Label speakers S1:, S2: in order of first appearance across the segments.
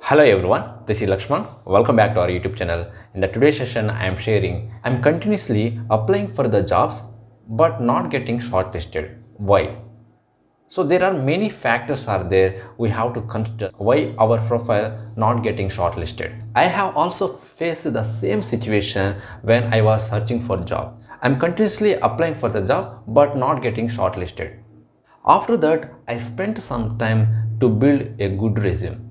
S1: Hello everyone, this is Lakshman. Welcome back to our YouTube channel. In the today's session, I am sharing I'm continuously applying for the jobs but not getting shortlisted. Why? So there are many factors are there we have to consider why our profile not getting shortlisted. I have also faced the same situation when I was searching for job. I'm continuously applying for the job but not getting shortlisted. After that, I spent some time to build a good resume.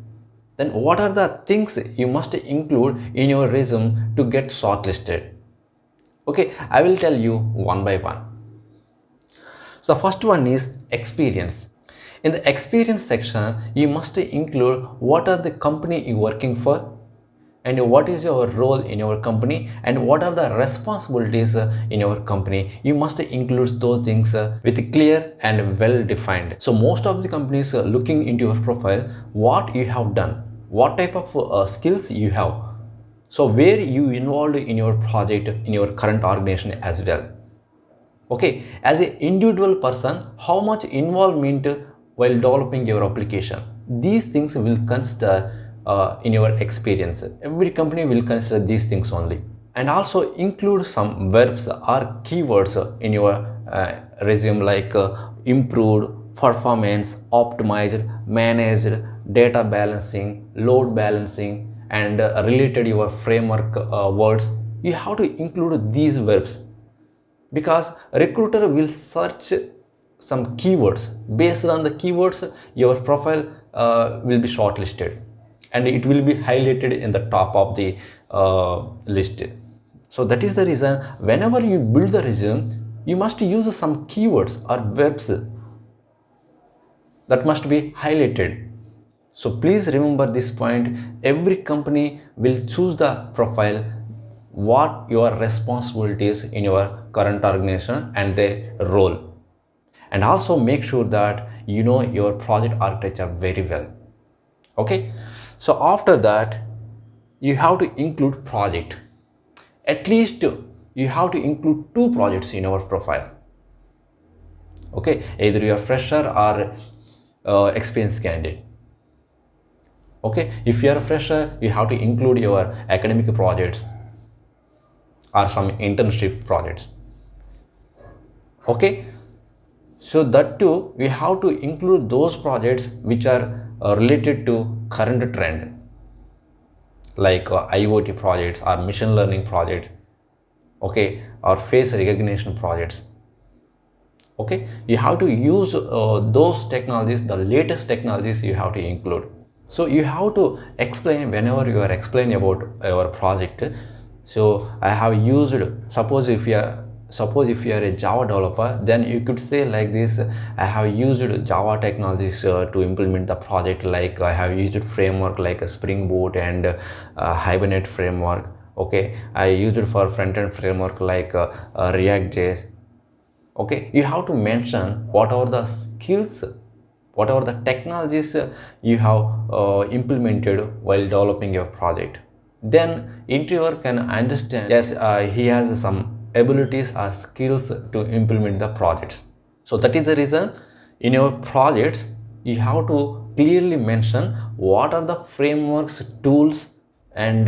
S1: Then what are the things you must include in your resume to get shortlisted? Okay, I will tell you one by one. So the first one is experience. In the experience section, you must include what are the company you working for, and what is your role in your company, and what are the responsibilities in your company. You must include those things with clear and well defined. So most of the companies looking into your profile, what you have done, what type of skills you have, so where you involved in your project in your current organization as well. Okay, as an individual person, how much involvement while developing your application, these things will consider in your experience. Every company will consider these things only. And also include some verbs or keywords in your resume, like improved, performance, optimized, managed, data balancing, load balancing, and related your framework words. You have to include these verbs, because recruiter will search some keywords. Based on the keywords, your profile will be shortlisted and it will be highlighted in the top of the list. So that is the reason whenever you build the resume, you must use some keywords or verbs that must be highlighted. So please remember this point. Every company will choose the profile what your responsibilities in your current organization and their role. And also make sure that you know your project architecture very well. Okay, so after that, you have to include project. At least you have to include 2 projects in your profile. Okay, either you are fresher or experienced candidate. Okay, if you are a fresher, you have to include your academic projects or some internship projects. Okay, so that too, we have to include those projects which are related to current trend, like IoT projects or machine learning projects, okay, or face recognition projects. Okay, you have to use those technologies, the latest technologies you have to include. So you have to explain whenever you are explaining about your project. So I have used, suppose if you are a Java developer, then you could say like this: I have used Java technologies to implement the project, like I have used framework like a Spring Boot and Hibernate framework. Okay, I used it for front-end framework like React.js. Okay, you have to mention whatever the skills, whatever the technologies you have implemented while developing your project. Then interviewer can understand, yes, he has some abilities or skills to implement the projects. So that is the reason in your projects you have to clearly mention what are the frameworks, tools, and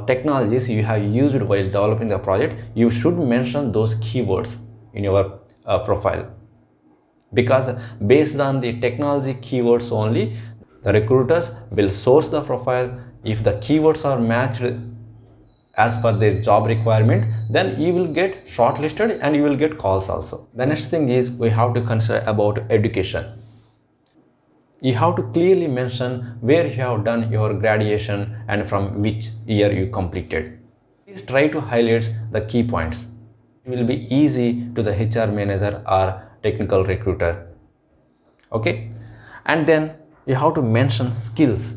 S1: technologies you have used while developing the project. You should mention those keywords in your profile, because based on the technology keywords only, the recruiters will source the profile. If the keywords are matched as per their job requirement, then you will get shortlisted and you will get calls also. The next thing is we have to consider about education. You have to clearly mention where you have done your graduation and from which year you completed. Please try to highlight the key points. It will be easy to the HR manager or technical recruiter. Okay, and then you have to mention skills.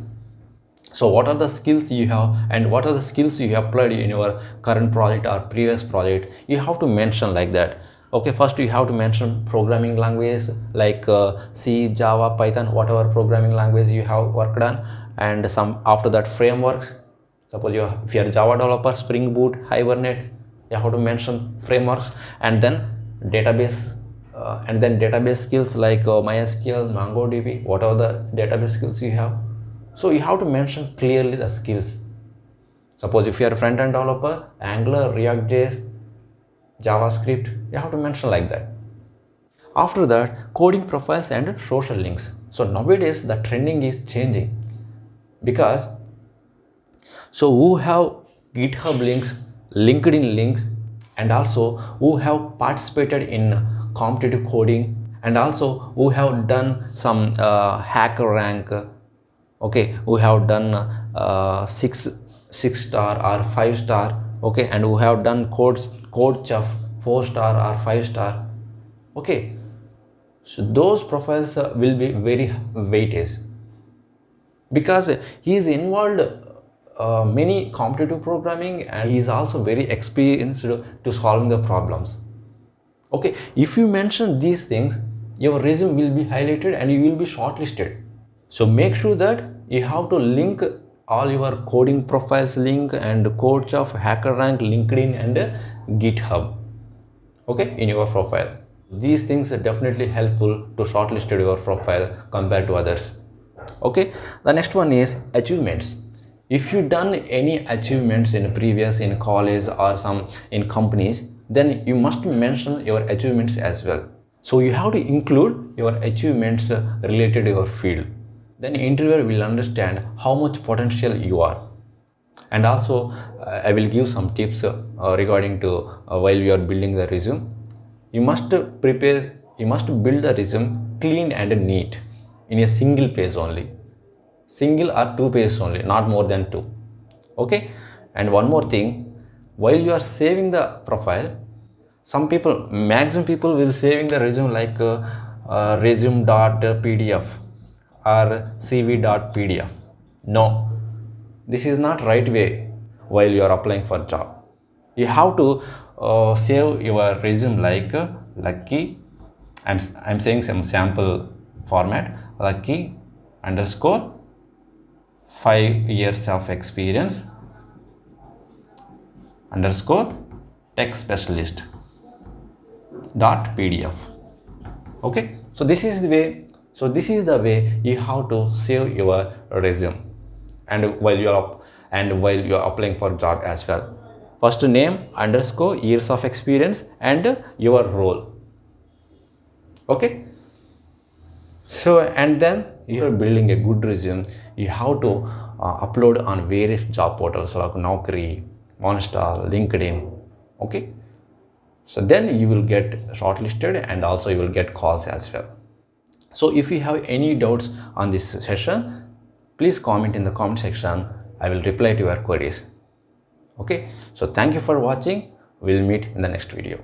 S1: So what are the skills you have and what are the skills you have applied in your current project or previous project? You have to mention like that. Okay, first you have to mention programming language like C, Java, Python, whatever programming language you have worked on, and some after that frameworks. Suppose if you are a Java developer, Spring Boot, Hibernate, you have to mention frameworks. And then database skills like MySQL, MongoDB, whatever the database skills you have. So you have to mention clearly the skills. Suppose if you are a front-end developer, Angular, React.js, JavaScript, you have to mention like that. After that, coding profiles and social links. So nowadays the trending is changing, because who have GitHub links, LinkedIn links, and also who have participated in competitive coding, and also who have done some hacker rank, okay, who have done 6 star or 5 star, okay, and who have done code chuff 4 star or 5 star, okay. So those profiles will be very weightage, because he is involved many competitive programming, and he is also very experienced to solving the problems. Okay, if you mention these things, your resume will be highlighted and you will be shortlisted. So make sure that you have to link all your coding profiles link and code of HackerRank, LinkedIn and GitHub, okay, in your profile. These things are definitely helpful to shortlist your profile compared to others. Okay, the next one is achievements. If you done any achievements in previous, in college or some in companies, then you must mention your achievements as well. So you have to include your achievements related to your field. Then interviewer will understand how much potential you are. And also I will give some tips regarding to while you are building the resume. You must build the resume clean and neat in a single page only. Single or 2 pages only, not more than 2. Okay. And one more thing, while you are saving the profile, maximum people will saving the resume like resume.pdf or cv.pdf. No, this is not right way while you are applying for job. You have to save your resume like lucky, I'm saying some sample format, lucky underscore 5 years of experience underscore tech specialist dot pdf. Okay, so this is the way you have to save your resume, and while you are applying for job as well. First name underscore years of experience and your role. Okay, so and then you are building a good resume. You have to upload on various job portals like Naukri, Monster, LinkedIn. Okay, so then you will get shortlisted and also you will get calls as well. So if you have any doubts on this session, please comment in the comment section. I will reply to your queries. Okay, so thank you for watching. We'll meet in the next video.